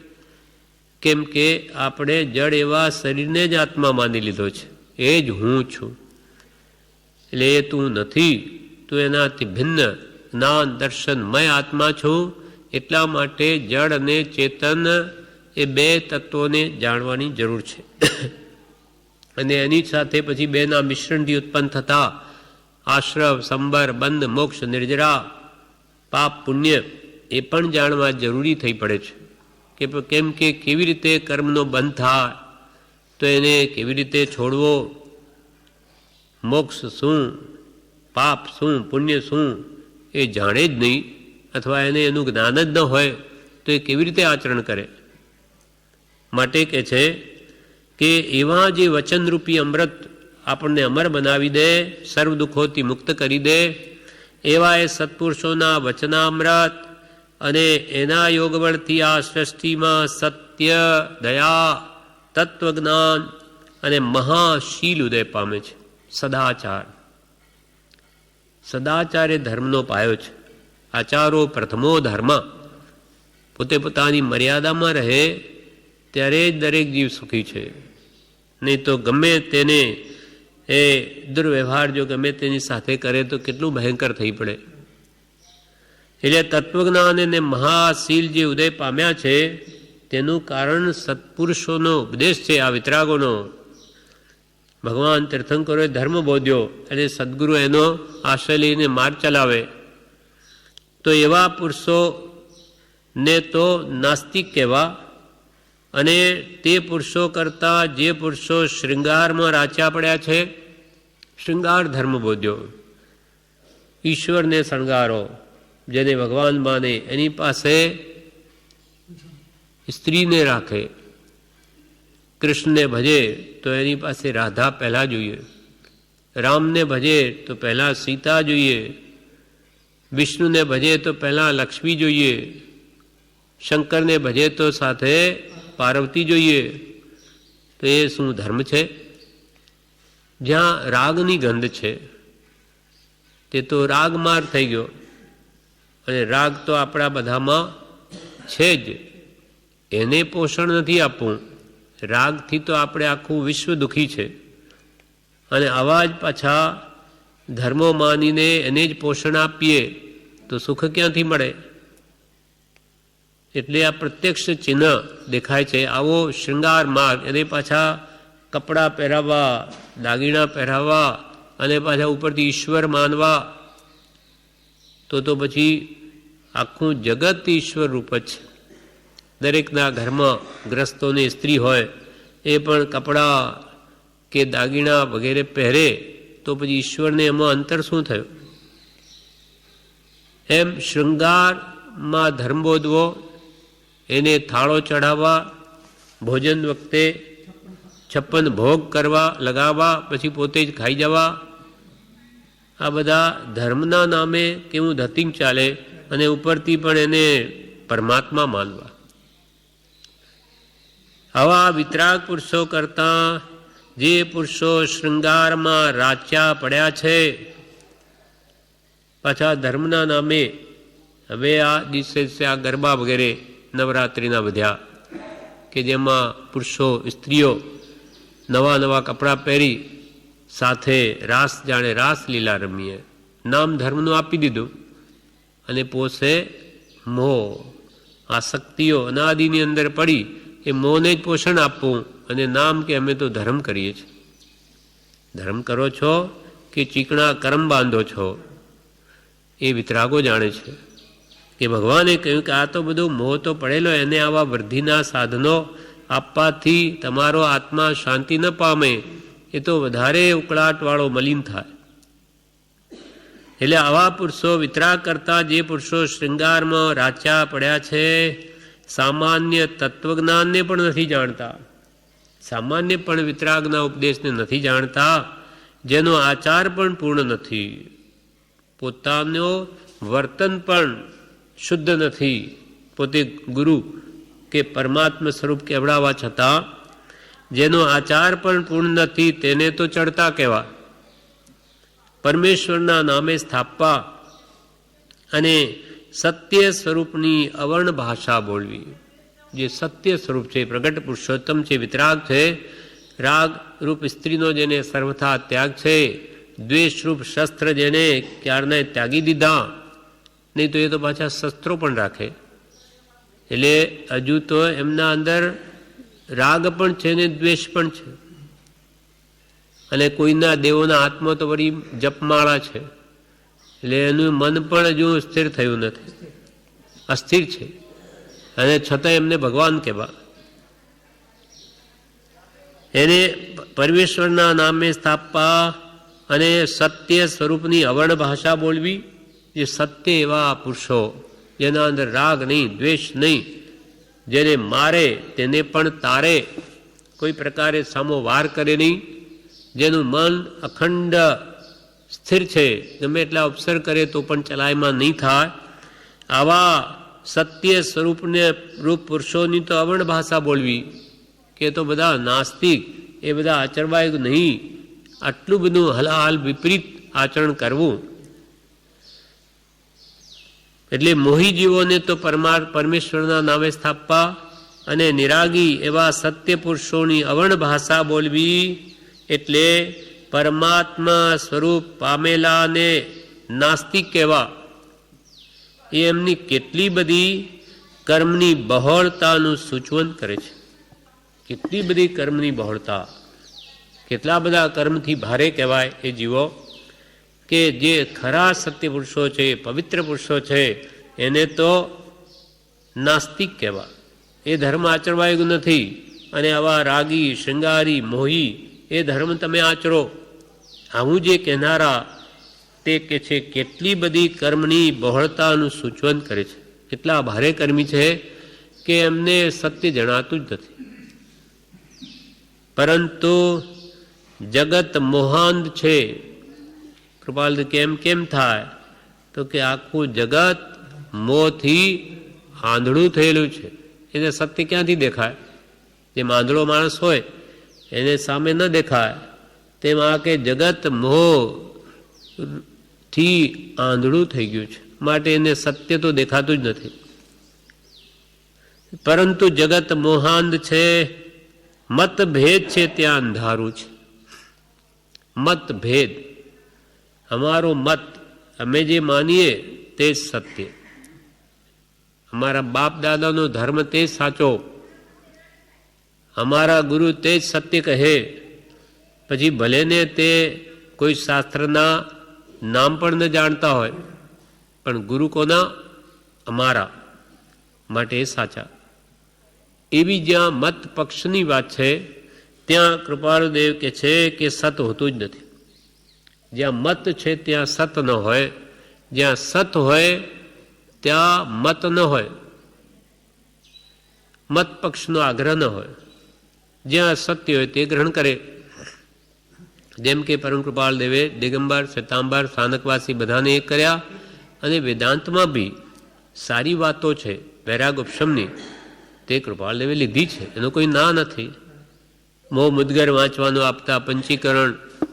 કેમ કે આપણે જડ એવા શરીરને જ આત્મા માની લીધો છે. એ જ હું છું, એટલે એ તું નથી, તું એનાથી ભિન્ન જ્ઞાન દર્શનમય આત્મા છું. એટલા માટે જડ અને ચેતન એ બે તત્વોને જાણવાની જરૂર છે. અને એની સાથે પછી બેના મિશ્રણથી ઉત્પન્ન થતા આશ્રવ, સંબર, બંધ, મોક્ષ, નિર્જરા, પાપ, પુણ્ય એ પણ જાણવા જરૂરી થઈ પડે છે. કેમ કે કેવી રીતે કર્મનો બંધ થાય, તો એને કેવી રીતે છોડવો, મોક્ષ શું, પાપ શું, પુણ્ય શું એ જાણે જ નહીં, અથવા એને એનું જ્ઞાન જ ન હોય તો એ કેવી રીતે આચરણ કરે. માટે કહે છે કે એવા જે વચનરૂપી અમૃત આપણને અમર બનાવી દે, સર્વ દુઃખોથી મુક્ત કરી દે, એવા એ સત્પુરુષોના વચનામૃત અને એના યોગબળથી આ સૃષ્ટિમાં સત્ય, દયા, તત્વજ્ઞાન અને મહાશીલ ઉદય પામે છે. સદાચાર, સદાચાર એ ધર્મનો પાયો છે. આચારો પ્રથમો ધર્મ. પોતે પોતાની મર્યાદામાં રહે ત્યારે જ દરેક જીવ સુખી છે. નહીં તો ગમે તેને એ દુર્વ્યવહાર જો ગમે તેની સાથે કરે તો કેટલું ભયંકર થઈ પડે. એટલે તત્વજ્ઞાન અને મહાશીલ જે ઉદય પામ્યા છે તેનું કારણ સત્પુરુષોનો ઉપદેશ છે, આ વિતરાગોનો. ભગવાન તીર્થંકરોએ ધર્મ બોધ્યો અને સદગુરુ એનો આશ્રય લઈને માર્ગ ચલાવે. તો એવા પુરુષોને તો નાસ્તિક કહેવા, અને તે પુરુષો કરતાં જે પુરુષો શૃંગારમાં રાચ્યા પડ્યા છે, શૃંગાર ધર્મ બોધ્યો. ઈશ્વરને શણગારો, જેને ભગવાન માને એની પાસે સ્ત્રીને રાખે. કૃષ્ણને ભજે તો એની પાસે રાધા પહેલાં જોઈએ, રામને ભજે તો પહેલાં સીતા જોઈએ, વિષ્ણુને ભજે તો પહેલાં લક્ષ્મી જોઈએ, શંકરને ભજે તો સાથે પાર્વતી જોઈએ. તો એ શું ધર્મ છે? જ્યાં રાગની ગંધ છે તે તો રાગમાર થઈ ગયો. અને રાગ તો આપણા બધામાં છે જ, એને પોષણ નથી આપવું. રાગથી તો આપણે આખું વિશ્વ દુઃખી છે. અને આવા જ પાછા ધર્મો માનીને એને જ પોષણ આપીએ તો સુખ ક્યાંથી મળે? એટલે આ પ્રત્યક્ષ ચિહ્ન દેખાય છે. આવો શૃંગાર માર્ગ, એને પાછા કપડાં પહેરાવવા, દાગીણા પહેરાવવા અને પાછા ઉપરથી ઈશ્વર માનવા, તો પછી આખું જગત ઈશ્વર રૂપ જ છે. દરેકના ઘરમાં ગ્રસ્તોની સ્ત્રી હોય એ પણ કપડાં કે દાગીણા વગેરે પહેરે તો પછી ઈશ્વરને એમાં અંતર શું થયું? એમ શૃંગારમાં ધર્મ બોધવો, એને થાળો ચઢાવવા, ભોજન વખતે 56 ભોગ કરવા, લગાવવા, પછી પોતે જ ખાઈ જવા, આ બધા ધર્મના નામે કેવું ધતિંગ ચાલે. અને ઉપરથી પણ એને પરમાત્મા માનવા. આવા વિતરાગ પુરુષો કરતાં જે પુરુષો શૃંગારમાં રાચ્યા પડ્યા છે, પાછા ધર્મના નામે હવે આ દિવસે આ ગરબા વગેરે નવરાત્રિના વધ્યા કે જેમાં પુરુષો સ્ત્રીઓ નવા નવા કપડાં પહેરી સાથે રાસ જાણે રાસલીલા રમીએ. નામ ધર્મનું આપી દીધું અને પોષે મોહ, આસક્તિઓ અનાદિની અંદર પડી એ મોહને જ પોષણ આપવું અને નામ કે અમે તો ધર્મ કરીએ છીએ. ધર્મ કરો છો કે ચીકણા કર્મ બાંધો છો એ વિતરાગો જાણે છે. કે ભગવાને કહ્યું કે આ તો બધો મોહ તો પડેલો, એને આવા વૃદ્ધિના સાધનો આપવાથી તમારો આત્મા શાંતિ ન પામે, એ તો વધારે ઉકળાટવાળો મલિન થાય. એટલે આવા પુરુષો વિતરાગ કરતા જે પુરુષો શૃંગારમાં રાચ્યા પડ્યા છે, સામાન્ય તત્વજ્ઞાનને પણ નથી જાણતા, સામાન્ય પણ વિતરાગના ઉપદેશને નથી જાણતા, જેનો આચાર પણ પૂર્ણ નથી, પોતાનો વર્તન પણ શુદ્ધ નથી, પોતે ગુરુ કે પરમાત્મા સ્વરૂપ કહેવડાવવા છતાં જેનો આચાર પણ પૂર્ણ નથી, તેને તો ચડતા કહેવા. પરમેશ્વરના નામે સ્થાપવા અને સત્ય સ્વરૂપની અવર્ણ ભાષા બોલવી. જે સત્ય સ્વરૂપ છે, પ્રગટ પુરુષોત્તમ છે, વિતરાગ છે, રાગ રૂપ સ્ત્રીનો જેને સર્વથા ત્યાગ છે, દ્વેષરૂપ શસ્ત્ર જેને ક્યારને ત્યાગી દીધા, નહીં તો એ તો પાછા શસ્ત્રો પણ રાખે. એટલે હજુ તો એમના અંદર રાગ પણ છે ને દ્વેષ પણ છે. અને કોઈના દેવોના હાથમાં તો વળી જપમાળા છે, એટલે એનું મન પણ હજુ સ્થિર થયું નથી, અસ્થિર છે, અને છતાં એમને ભગવાન કહેવા. એને પરમેશ્વરના નામે સ્થાપવા અને સત્ય સ્વરૂપની અવર્ણ ભાષા બોલવી. જે સત્ય એવા પુરુષો જેના અંદર રાગ નહીં, દ્વેષ નહીં, જેને મારે તેને પણ તારે, કોઈ પ્રકારે સામો વાર કરે નહીં, જેનું મન અખંડ સ્થિર છે, ગમે એટલા અવસર કરે તો પણ ચલાયમાં નહીં થાય, આવા સત્ય સ્વરૂપને રૂપ પુરુષોની તો અવર્ણ ભાષા બોલવી. કે તો બધા નાસ્તિક, એ બધા આચરવાય નહીં, આટલું બધું હલાહાલ વિપરીત આચરણ કરવું. એટલે મોહી જીવોને તો પરમેશ્વરના નામે સ્થાપવા અને નિરાગી એવા સત્ય પુરુષોની અવર્ણ ભાષા બોલવી. એટલે પરમાત્મા સ્વરૂપ પામેલાને નાસ્તિક કહેવા. એ એમની કેટલી બધી કર્મની બહોળતાનું સૂચવન કરે છે. કેટલી બધી કર્મની બહોળતા, કેટલા બધા કર્મથી ભારે કહેવાય એ જીવો, કે જે ખરા સત્ય પુરુષો છે, પવિત્ર પુરુષો છે, એને તો નાસ્તિક કહેવા. એ ધર્મ આચરવાયો નથી, અને આવા રાગી, શૃંગારી, મોહી એ ધર્મ તમે આચરો, આવું જે કહેનારા તે કે છે કેટલી બધી કર્મની બહોળતાનું સૂચવન કરે છે. કેટલા ભારે કર્મી છે કે એમને સત્ય જણાતું જ નથી. પરંતુ જગત મોહાંધ છે. કૃપાલ કેમ થાય તો કે આખું જગત મોહથી આંધળું થયેલું છે. એને સત્ય ક્યાંથી દેખાય? જેમ આંધળો માણસ હોય એને સામે ન દેખાય, તેમ આ કે જગત મોહથી આંધળું થઈ ગયું છે, માટે એને સત્ય તો દેખાતું જ નથી. પરંતુ જગત મોહાંધ છે, મતભેદ છે ત્યાં અંધારું છે. મતભેદ, અમારો મત, અમે જે માનીએ તે જ સત્ય, અમારા બાપ દાદાનો ધર્મ તે જ સાચો, અમારા ગુરુ તે જ સત્ય કહે. પછી ભલે ને તે કોઈ શાસ્ત્રના નામ પણ ન જાણતા હોય, પણ ગુરુ કોના? અમારા, માટે એ સાચા. એવી જ્યાં મત પક્ષની વાત છે ત્યાં કૃપાળુદેવ કે છે કે સત હોતું જ નથી. જ્યાં મત છે ત્યાં સત ન હોય, જ્યાં સત હોય ત્યાં મત ન હોય, મત પક્ષનો આગ્રહ ન હોય. જ્યાં સત્ય હોય તે ગ્રહણ કરે. જેમ કે પરમ કૃપાળ દેવે દિગંબર, શ્વેતાંબર, સ્થાનકવાસી બધાને એક કર્યા. અને વેદાંતમાં બી સારી વાતો છે વૈરાગ ઉપશમની, તે કૃપાળ દેવે લીધી છે, એનો કોઈ ના નથી. મોહ મુદગર વાંચવાનું આપતા, પંચીકરણ,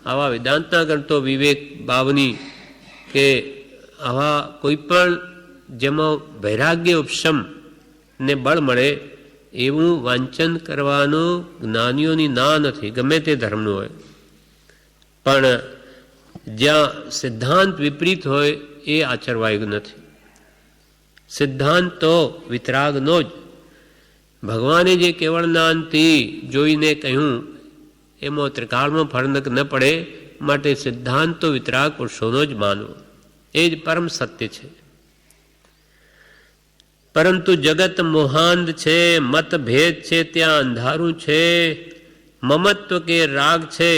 આવા વેદાંતના ગ્રંથો, વિવેક ભાવની, કે આવા કોઈ પણ જેમાં વૈરાગ્ય ઉપશમ ને બળ મળે એવું વાંચન કરવાનું જ્ઞાનીઓની ના નથી, ગમે તે ધર્મનું હોય. પણ જ્યાં સિદ્ધાંત વિપરીત હોય એ આચરવાયું નથી. સિદ્ધાંત તો વિતરાગનો જ. ભગવાને જે કેવળ જ્ઞાનથી જોઈને કહ્યું એમાં ત્રિકાળમાં ફરક ન પડે, માટે સિદ્ધાંત તો વિતરાગ પુરુષોનો જ માનવો, એ જ પરમ સત્ય છે. પરંતુ જગત મોહાંધ છે, મતભેદ છે ત્યાં અંધારું છે, મમત્વ કે રાગ છે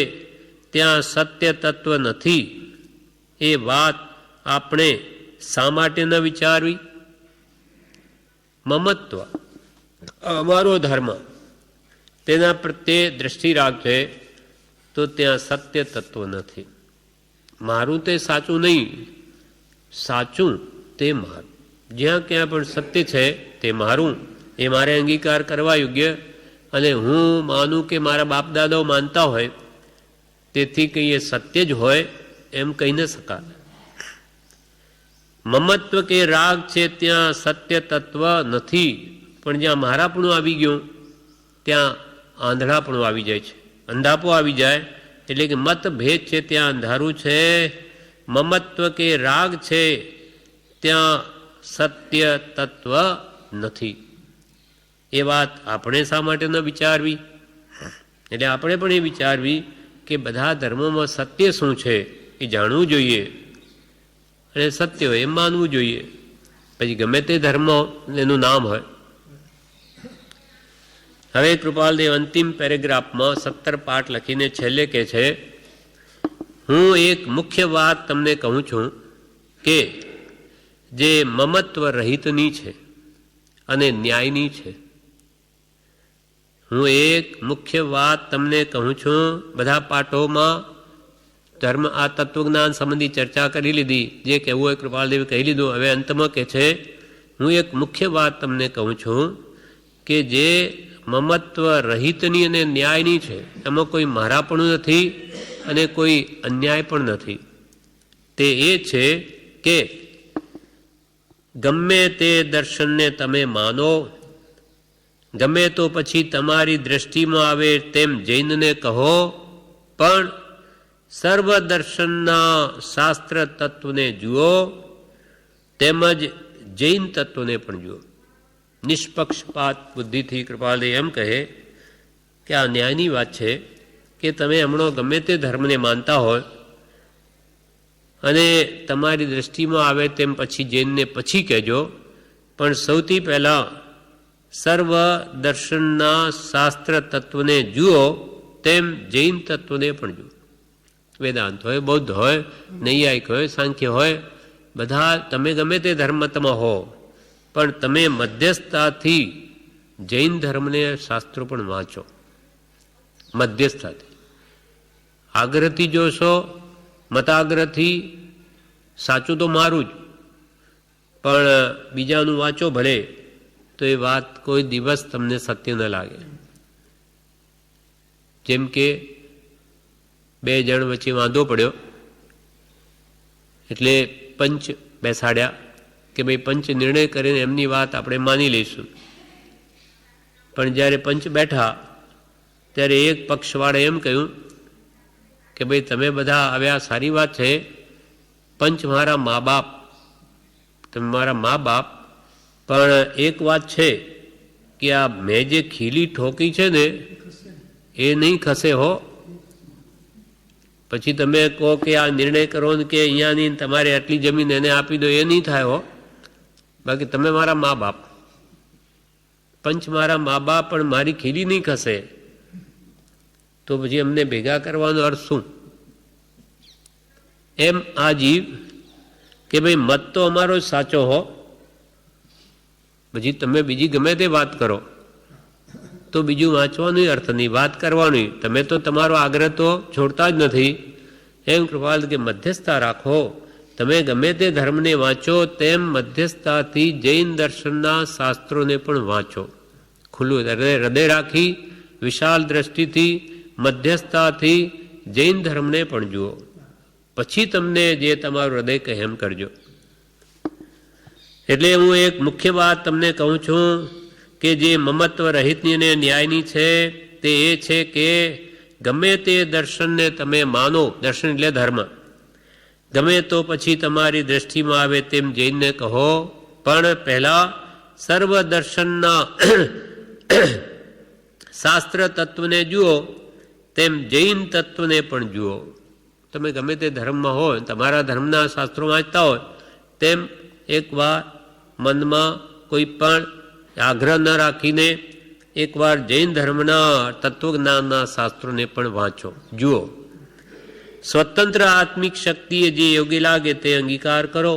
ત્યાં સત્ય તત્વ નથી. એ વાત આપણે શા માટે ન વિચારવી? મમત્વ, અમારો ધર્મ તેના પ્રત્યે દ્રષ્ટિ રાખજે તો ત્યાં સત્ય તત્વ નથી. મારું તે સાચું નહીં, સાચું તે મારું. જ્યાં ક્યાં પણ સત્ય છે તે મારું, એ મારે અંગીકાર કરવા યોગ્ય. અને હું માનું કે મારા બાપ દાદાઓ માનતા હોય તેથી કંઈ એ સત્ય જ હોય એમ કહી ન શકાય. મમત્વ કે રાગ છે ત્યાં સત્ય તત્વ નથી, પણ જ્યાં મારાપણું આવી ગયું ત્યાં આંધળાપણું આવી જાય છે, અંધાપો આવી જાય. એટલે કે મતભેદ છે ત્યાં અંધારું છે. મમત્વ કે રાગ છે ત્યાં સત્ય તત્વ નથી. એ વાત આપણે શા માટે ન વિચારવી? એટલે આપણે પણ એ વિચારવી કે બધા ધર્મોમાં સત્ય શું છે એ જાણવું જોઈએ અને સત્ય હોય એમ માનવું જોઈએ. પછી ગમે તે ધર્મ એનું નામ હોય. હવે કૃપાલદેવ અંતિમ પેરેગ્રાફમાં 17 પાઠ લખીને છેલ્લે કહે છે, હું એક મુખ્ય વાત તમને કહું છું કે જે મમત્વ રહિતની છે અને ન્યાયની છે. હું એક મુખ્ય વાત તમને કહું છું. બધા પાઠોમાં ધર્મ આ તત્વજ્ઞાન સંબંધી ચર્ચા કરી લીધી, જે કહેવું હોય કૃપાલદેવે કહી લીધું. હવે અંતમાં કહે છે, હું એક મુખ્ય વાત તમને કહું છું કે જે મમત્વ રહિતની અને ન્યાયની છે, એમાં કોઈ મારાપણું નથી અને કોઈ અન્યાય પણ નથી. તે એ છે કે ગમે તે દર્શનને તમે માનો, ગમે તો પછી તમારી દ્રષ્ટિમાં આવે તેમ જૈનને કહો, પણ સર્વ દર્શનના શાસ્ત્ર તત્વને જુઓ તેમજ જૈન તત્વને પણ જુઓ. નિષ્પક્ષપાત બુદ્ધિથી કૃપાલદેવ એમ કહે કે આ ન્યાયની વાત છે કે તમે હમણાં ગમે તે ધર્મને માનતા હોય અને તમારી દ્રષ્ટિમાં આવે તેમ પછી જૈનને પછી કહેજો, પણ સૌથી પહેલાં સર્વ દર્શનના શાસ્ત્ર તત્વને જુઓ તેમ જૈન તત્વને પણ જુઓ. વેદાંત હોય, બૌદ્ધ હોય, નૈયાયિક હોય, સાંખ્ય હોય, બધા તમે ગમે તે ધર્મતમાં હો, પણ તમે મધ્યસ્થતાથી જૈન ધર્મને શાસ્ત્રો પણ વાંચો. મધ્યસ્થતાથી આગ્રહથી જોશો, મતાગ્રહથી સાચું તો મારું જ, પણ બીજાનું વાંચો ભલે, તો એ વાત કોઈ દિવસ તમને સત્ય ન લાગે. જેમ કે 2 જણ વચ્ચે વાંધો પડ્યો એટલે પંચ બેસાડ્યા કે ભાઈ પંચ નિર્ણય કરીને એમની વાત આપણે માની લઈશું. પણ જ્યારે પંચ બેઠા ત્યારે એક પક્ષવાળે એમ કહ્યું કે ભાઈ તમે બધા આવ્યા સારી વાત છે, પંચ મારા મા બાપ, તમે મારા મા બાપ, પણ એક વાત છે કે આ મેં જે ખીલી ઠોકી છે ને એ નહીં ખસે હો. પછી તમે કહો કે આ નિર્ણય કરો ને કે અહીંયાની તમારે આટલી જમીન એને આપી દો, એ નહીં થાય હો. બાકી તમે મારા મા બાપ, પંચ મારા મા બાપ, પણ મારી ખીલી નહીં ખસે, તો પછી અમને ભેગા કરવાનો અર્થ શું? એમ આ જીવ કે ભાઈ મત તો અમારો સાચો હો, પછી તમે બીજી ગમે તે વાત કરો તો બીજું વાંચવાનું અર્થ નહીં, વાત કરવાની. તમે તો તમારો આગ્રહ તો છોડતા જ નથી. એમ કૃપાલ કે મધ્યસ્થતા રાખો. તમે ગમે તે ધર્મને વાંચો તેમ મધ્યસ્થતાથી જૈન દર્શનના શાસ્ત્રોને પણ વાંચો. ખુલ્લું હૃદય રાખી, વિશાળ દ્રષ્ટિથી, મધ્યસ્થતાથી જૈન ધર્મને પણ જુઓ. પછી તમને જે તમારું હૃદય કહે એમ કરજો. એટલે હું એક મુખ્ય વાત તમને કહું છું કે જે મમત્વ રહિતની અને ન્યાયની છે તે એ છે કે ગમે તે દર્શનને તમે માનો, દર્શન એટલે ધર્મ, ગમે તો પછી તમારી દ્રષ્ટિમાં આવે તેમ જૈનને કહો, પણ પહેલા સર્વ દર્શનના શાસ્ત્ર તત્વને જુઓ તેમ જૈન તત્વને પણ જુઓ. તમે ગમે તે ધર્મમાં હોય, તમારા ધર્મના શાસ્ત્રો વાંચતા હોય, તેમ એકવાર મનમાં કોઈ પણ આગ્રહ ન રાખીને એકવાર જૈન ધર્મના તત્વજ્ઞાનના શાસ્ત્રોને પણ વાંચો, જુઓ. સ્વતંત્ર આત્મિક શક્તિએ જે યોગ્ય લાગે તે અંગીકાર કરો.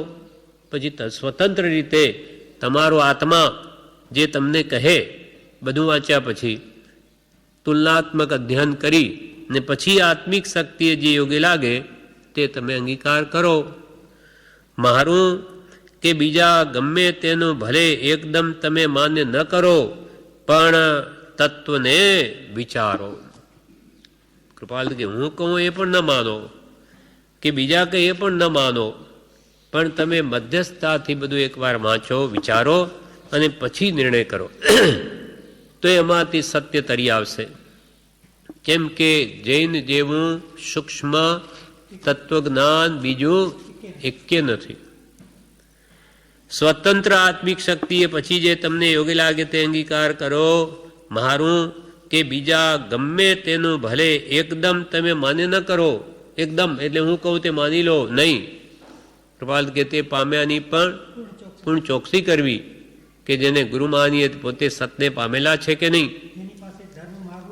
પછી સ્વતંત્ર રીતે તમારો આત્મા જે તમને કહે બધું વાંચ્યા પછી તુલનાત્મક અધ્યયન કરી ને પછી આત્મિક શક્તિએ જે યોગ્ય લાગે તે તમે અંગીકાર કરો. મારું કે બીજા ગમે તેનું ભલે એકદમ તમે માન્ય ન કરો, પણ તત્વને વિચારો. કૃપાલ કે હું કહું એ પણ ન માનો, કે બીજા કહે એ પણ ન માનો, પણ તમે મધ્યસ્થતાથી બધું એકવાર વાંચો, વિચારો અને પછી નિર્ણય કરો તો એમાંથી સત્ય તરી આવશે. કેમ કે જૈન જેવું સૂક્ષ્મ તત્વજ્ઞાન બીજું એકે નથી. સ્વતંત્ર આત્મિક શક્તિએ પછી જે તમને યોગ્ય લાગે તે અંગીકાર કરો. મારું કે બીજા ગમે તેનું ભલે એકદમ તમે માન્ય ન કરો. એકદમ એટલે હું કહું તે માની લો નહીં. કૃપાલ કે તે પામ્યાની પણ પૂર્ણ ચોકસી કરવી, કે જેને ગુરુ માનીએ પોતે સતને પામેલા છે કે નહીં.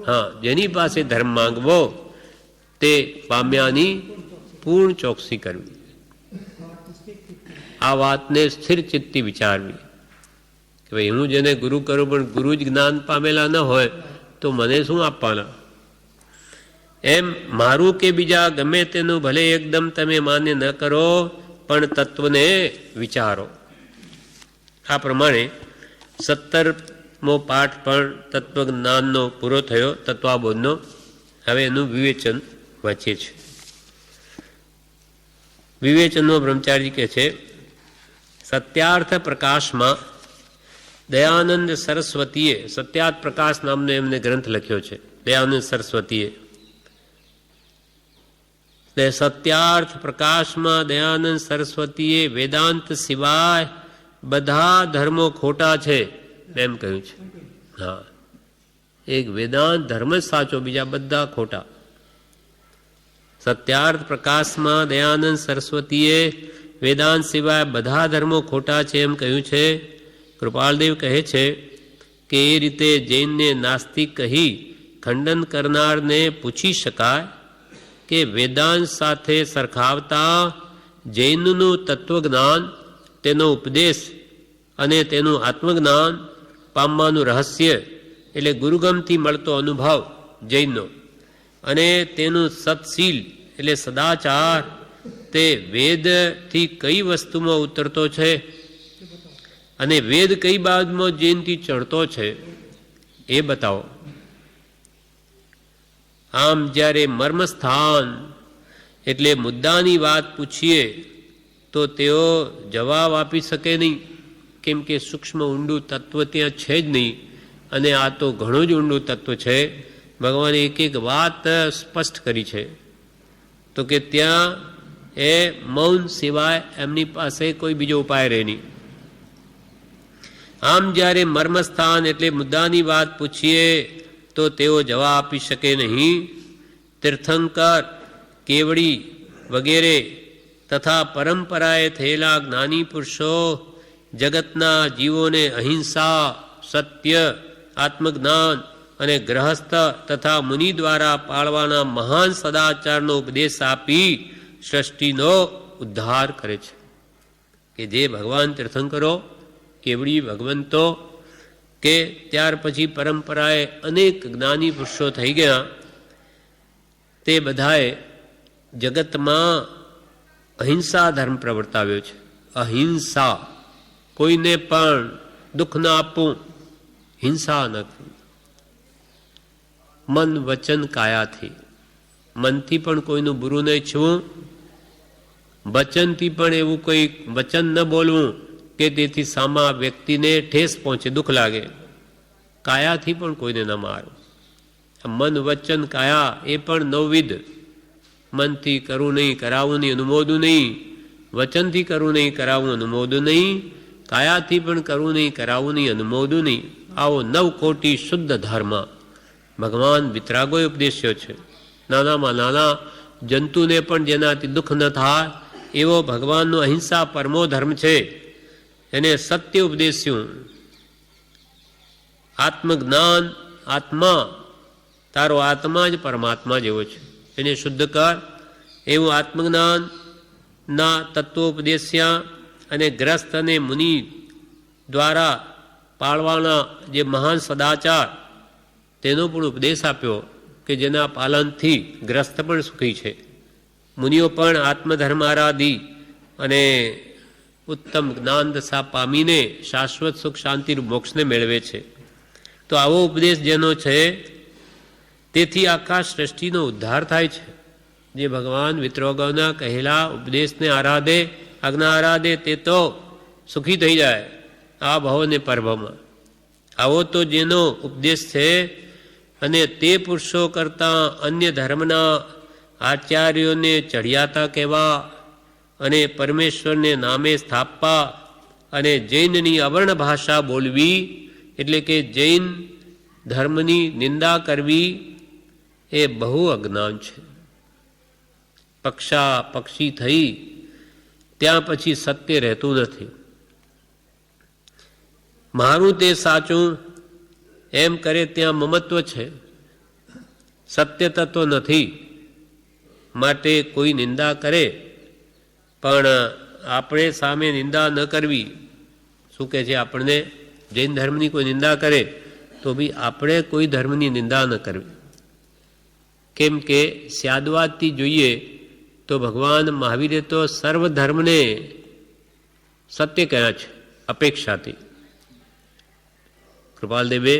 હા, જેની પાસે ધર્મ માંગવો તે પામ્યાની પૂર્ણ ચોકસી કરવી. આ વાતને સ્થિર ચિત્તી વિચારવી કે ભાઈ હું જેને ગુરુ કરું પણ ગુરુ જ જ્ઞાન પામેલા ન હોય તો મને શું આપવાના. એમ મારું કે બીજા ગમે તેનું ભલે એકદમ તમે માન્ય ન કરો, પણ તત્વને વિચારો. આ પ્રમાણે 17મો પાઠ પણ તત્વજ્ઞાનનો પૂરો થયો, તત્વાબોધનો. હવે એનું વિવેચન વાંચીએ છીએ. વિવેચનનો બ્રહ્મચારી કહે છે, સત્યાર્થ પ્રકાશમાં દયાનંદ સરસ્વતીએ, સત્યાર્થ પ્રકાશ નામનો એમને ગ્રંથ લખ્યો છે દયાનંદ સરસ્વતીએ. સત્યાર્થ પ્રકાશમાં દયાનંદ સરસ્વતીએ વેદાંત સિવાય બધા ધર્મો ખોટા છે એમ કહ્યું છે. હા, એક વેદાંત ધર્મ જ સાચો, બીજા બધા ખોટા. સત્યાર્થ પ્રકાશમાં દયાનંદ સરસ્વતીએ વેદાંત સિવાય બધા ધર્મો ખોટા છે એમ કહ્યું છે. કૃપાલદેવ કહે છે કે એ રીતે જૈનને નાસ્તિક કહી ખંડન કરનારને પૂછી શકાય કે વેદાંત સાથે સરખાવતા જૈનનું તત્વજ્ઞાન, તેનો ઉપદેશ અને તેનું આત્મજ્ઞાન પામવાનું રહસ્ય એટલે ગુરુગમથી મળતો અનુભવ જૈનનો, અને તેનું સત્શીલ એટલે સદાચાર તે વેદથી કઈ વસ્તુમાં ઉતરતો છે અને વેદ કઈ બાબતમાં જૈનથી ચડતો છે એ બતાવો. આમ જ્યારે મર્મસ્થાન એટલે મુદ્દાની વાત પૂછીએ તો તેઓ જવાબ આપી શકે નહીં, કેમ કે સૂક્ષ્મ ઊંડું તત્વ ત્યાં છે જ નહીં, અને આ તો ઘણું જ ઊંડું તત્વ છે. ભગવાને એક એક વાત સ્પષ્ટ કરી છે, તો કે ત્યાં એ મૌન સિવાય એમની પાસે કોઈ બીજો ઉપાય રહે નહીં. આમ જ્યારે મર્મસ્થાન એટલે મુદ્દાની વાત પૂછીએ તો તેઓ જવાબ આપી શકે નહીં. તીર્થંકર, કેવડી વગેરે તથા પરંપરાએ થયેલા જ્ઞાની પુરુષો જગતના જીવોને અહિંસા, સત્ય, આત્મજ્ઞાન અને ગ્રહસ્થ તથા મુનિ દ્વારા પાળવાના મહાન સદાચારનો ઉપદેશ આપી સૃષ્ટિનો ઉદ્ધાર કરે છે. કે જે ભગવાન તીર્થંકરો, કેવડી ભગવંતો કે ત્યાર પછી પરંપરાએ અનેક જ્ઞાની પુરુષો થઈ ગયા, તે બધાએ જગતમાં અહિંસા ધર્મ પ્રવર્તાવ્યો છે. અહિંસા, કોઈને પણ દુઃખ ન આપવું, હિંસા ન કરવી. મન, વચન, કાયાથી, મનથી પણ કોઈનું બુરું નહીં ઈચ્છવું, વચનથી પણ એવું કોઈ વચન ન બોલવું કે તેથી સામા વ્યક્તિને ઠેસ પહોંચે, દુઃખ લાગે. કાયાથી પણ કોઈને ન મારવું. મન, વચન, કાયા એ પણ નવવિધ. મનથી કરવું નહીં, કરાવવું નહીં, અનુમોદવું નહીં. વચનથી કરવું નહીં, કરાવવું, અનુમોદવું નહીં. કાયાથી પણ કરવું નહીં, કરાવવું નહીં, અનુમોદવું નહીં. આવો 9 કોટી શુદ્ધ ધર્મ ભગવાન વિતરાગોએ ઉપદેશ્યો છે. નાનામાં નાના જંતુને પણ જેનાથી દુઃખ ન થાય એવો ભગવાનનો અહિંસા પરમો ધર્મ છે. એને સત્ય ઉપદેશ્યું. આત્મજ્ઞાન, આત્મા, તારો આત્મા જ પરમાત્મા જેવો છે, એને શુદ્ધ કર એવું આત્મજ્ઞાનના તત્વો ઉપદેશ્યા. અને ગ્રસ્ત અને મુનિ દ્વારા પાળવાના જે મહાન સદાચાર તેનો પણ ઉપદેશ આપ્યો કે જેના પાલનથી ગ્રસ્ત પણ સુખી છે, મુનિઓ પણ આત્મધર્મારાધી અને ઉત્તમ જ્ઞાન દશા પામીને શાશ્વત સુખ શાંતિ મોક્ષને મેળવે છે. તો આવો ઉપદેશ જેનો છે તેથી આખા સૃષ્ટિનો ઉદ્ધાર થાય છે. જે ભગવાન વિતરોગવના કહેલા ઉપદેશને આરાધે, આજ્ઞા આરાધે તે તો સુખી થઈ જાય આ ભવ ને પરભવમાં. આવો તો જેનો ઉપદેશ છે અને તે પુરુષો કરતાં અન્ય ધર્મના આચાર્યોને ચઢિયાતા કહેવા અને પરમેશ્વરને નામે સ્થાપવા અને જૈનની અવર્ણ ભાષા બોલવી એટલે કે જૈન ધર્મની નિંદા કરવી એ બહુ અજ્ઞાન છે. પક્ષા પક્ષી થઈ ત્યાં પછી સત્ય રહેતું નથી. મારું તે સાચું એમ કરે ત્યાં મમત્વ છે, સત્ય તત્વ નથી. માટે કોઈ નિંદા કરે પણ આપણે સામે નિંદા ન કરવી. શું કહે છે? આપણને જૈન ધર્મની કોઈ નિંદા કરે તો બી આપણે કોઈ ધર્મની નિંદા ન કરવી. કેમ કે સ્યાદવાદથી જોઈએ તો ભગવાન મહાવીરે તો સર્વ ધર્મને સત્ય કહ્યા છે અપેક્ષાથી. કૃપાલદેવે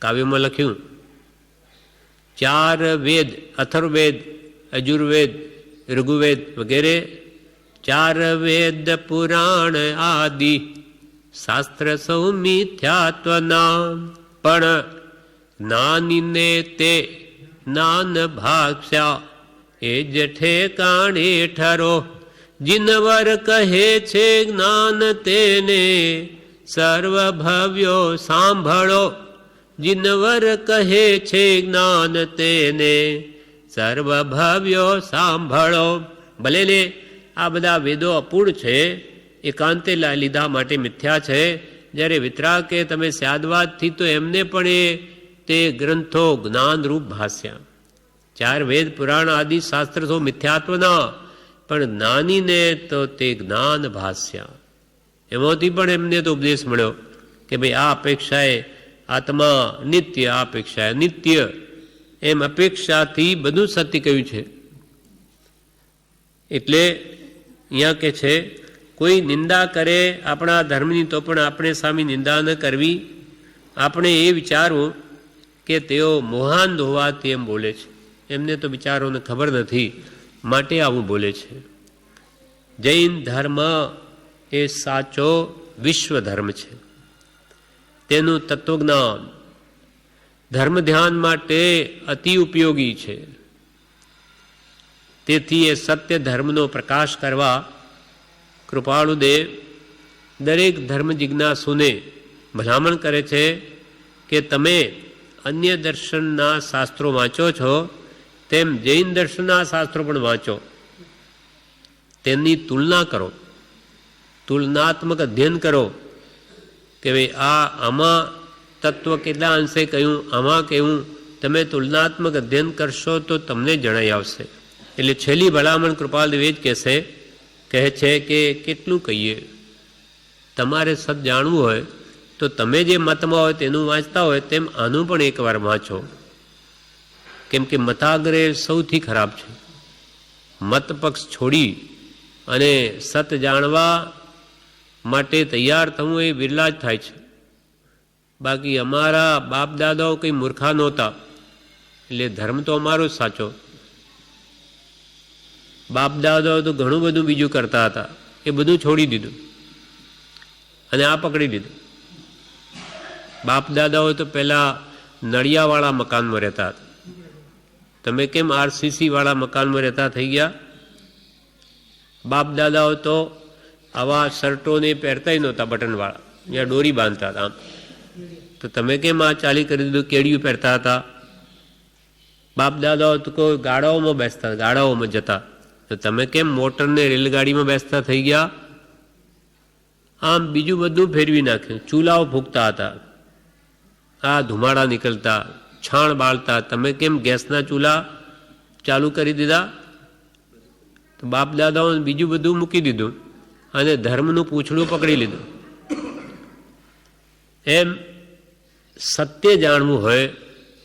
કાવ્યમાં લખ્યું, 4 વેદ, અથર્વવેદ, અજુર્વેદ, ઋગ્વેદ વગેરે 4 વેદ પુરાણ આદિ શાસ્ત્ર સૌ મિથ્યાત્વના, પણ જ્ઞાનીને તે જ્ઞાન ભાગ્યા એ જઠે કાણે ઠરો. જીનવર કહે છે જ્ઞાન તેને સર્વભવ્યો સાંભળો. જીનવર કહે છે જ્ઞાન તેને સર્વભવ્યો સાંભળો. ભલે ને આ બધા વેદો અપૂર્ણ છે, એકાંતે લીધા માટે મિથ્યા છે. જ્યારે વિતરાગ કે તમે સ્યાદવાદથી તો એમને પણ તે ગ્રંથો જ્ઞાનરૂપ ભાસ્યા. 4 વેદ પુરાણ આદિ શાસ્ત્ર તો મિથ્યાત્વના, પણ જ્ઞાનીને તો તે જ્ઞાન ભાસ્યા. એમાંથી પણ એમને તો ઉપદેશ મળ્યો કે ભાઈ આ અપેક્ષાએ આત્મા નિત્ય, આ અપેક્ષાએ નિત્ય, એમ અપેક્ષાથી બધું સત્ય કહ્યું છે. એટલે અહીંયા કે છે કોઈ નિંદા કરે આપણા ધર્મની તો પણ આપણે સામે નિંદા ન કરવી. આપણે એ વિચારવું કે તેઓ મોહાન હોવાથી એમ બોલે છે, એમને તો વિચારોને ખબર નથી માટે આવું બોલે છે. જૈન ધર્મ એ સાચો વિશ્વ ધર્મ છે. તેનું તત્વજ્ઞાન ધર્મ ધ્યાન માટે અતિ ઉપયોગી છે. તેથી એ સત્ય ધર્મનો પ્રકાશ કરવા કૃપાળુદેવ દરેક ધર્મ જિજ્ઞાસુને ભલામણ કરે છે કે તમે અન્ય દર્શનના શાસ્ત્રો વાંચો છો તેમ જૈન દર્શનના શાસ્ત્રો પણ વાંચો. તેમની તુલના કરો, તુલનાત્મક અધ્યયન કરો કે ભાઈ આમાં તત્વ કેટલા અંશે કહ્યું, આમાં કહ્યું. તમે તુલનાત્મક અધ્યયન કરશો તો તમને જણાઈ આવશે. એટલે છેલ્લી ભલામણ કૃપાલદેવ જ કહે છે કે કેટલું કહીએ, તમારે સત જાણવું હોય તો તમે જે મતમાં હોય તેનું વાંચતા હોય તેમ આનું પણ એકવાર વાંચો. કેમ કે મતાગ્રહ સૌથી ખરાબ છે. મત પક્ષ છોડી અને સત જાણવા માટે તૈયાર થવું એ વિરલા જ થાય છે. બાકી અમારા બાપ દાદાઓ કંઈ મૂર્ખા નહોતા, એટલે ધર્મ તો અમારો જ સાચો. બાપ દાદાઓ તો ઘણું બધું બીજું કરતા હતા, એ બધું છોડી દીધું અને આ પકડી લીધું. બાપ દાદાઓ તો પહેલાં નળિયાવાળા મકાનમાં રહેતા હતા, તમે કેમ RCC વાળા મકાનમાં રહેતા થઈ ગયા? બાપ દાદાઓ તો આવા શર્ટોને પહેરતાય નહોતા બટનવાળા, જ્યાં દોરી બાંધતા હતા. તો તમે કેમ આ ચાલી કરી દીધું? કેડિયું પહેરતા હતા. બાપ દાદાઓ તો કોઈ ગાડાઓમાં બેસતા, ગાડાઓમાં જતા. તો તમે કેમ મોટરને રેલગાડીમાં બેસતા થઈ ગયા? આમ બીજું બધું ફેરવી નાખ્યું. ચૂલાઓ ફૂંકતા હતા, આ ધુમાડા નીકળતા, છાણ બાળતા. તમે કેમ ગેસના ચૂલા ચાલુ કરી દીધા? તો બાપ દાદાઓને બીજું બધું મૂકી દીધું અને ધર્મનું પૂંછડું પકડી લીધું. એમ સત્ય જાણવું હોય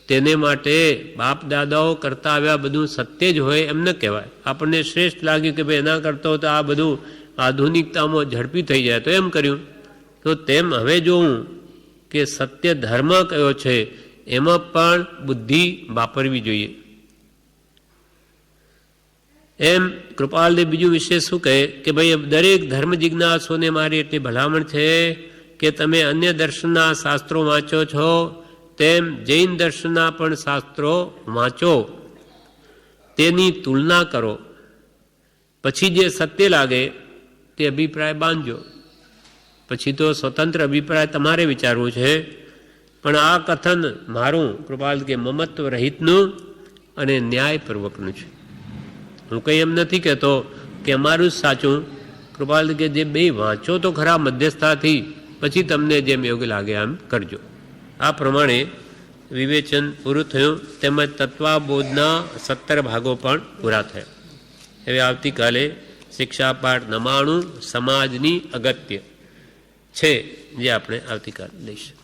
તેને માટે બાપ દાદાઓ કરતા આવ્યા બધું સત્ય જ હોય એમ ન કહેવાય. આપણને શ્રેષ્ઠ લાગ્યું કે ભાઈ એના કરતો તો આ બધું આધુનિકતામાં ઝડપી થઈ જાય તો એમ કર્યું. તો તેમ હવે જોવું કે સત્ય ધર્મ કયો છે એમાં પણ બુદ્ધિ વાપરવી જોઈએ. એમ કૃપાલદેવ બીજું વિશેષ શું કહે કે ભાઈ દરેક ધર્મ જિજ્ઞાસુને મારી એટલી ભલામણ છે કે તમે અન્ય દર્શનના શાસ્ત્રો વાંચો છો તેમ જૈન દર્શનના પણ શાસ્ત્રો વાંચો, તેની તુલના કરો, પછી જે સત્ય લાગે તે અભિપ્રાય બાંધજો. પછી તો સ્વતંત્ર અભિપ્રાય તમારે વિચારવું છે, પણ આ કથન મારું કૃપાલ કે મમત્વ રહિતનું અને ન્યાયપૂર્વકનું છે. હું કંઈ એમ નથી કહેતો કે અમારું જ સાચું. કૃપાલ કે જે બે વાંચો તો ખરા મધ્યસ્થાથી, પછી તમને જેમ યોગ્ય લાગે એમ કરજો. આ પ્રમાણે વિવેચન પૂરું થયું, તેમજ તત્વાબોધના 17 ભાગો પણ પૂરા થયા. હવે આવતીકાલે શિક્ષાપાઠ 99 સમાજની અગત્ય છે, જે આપણે આવતીકાલે લઈશું.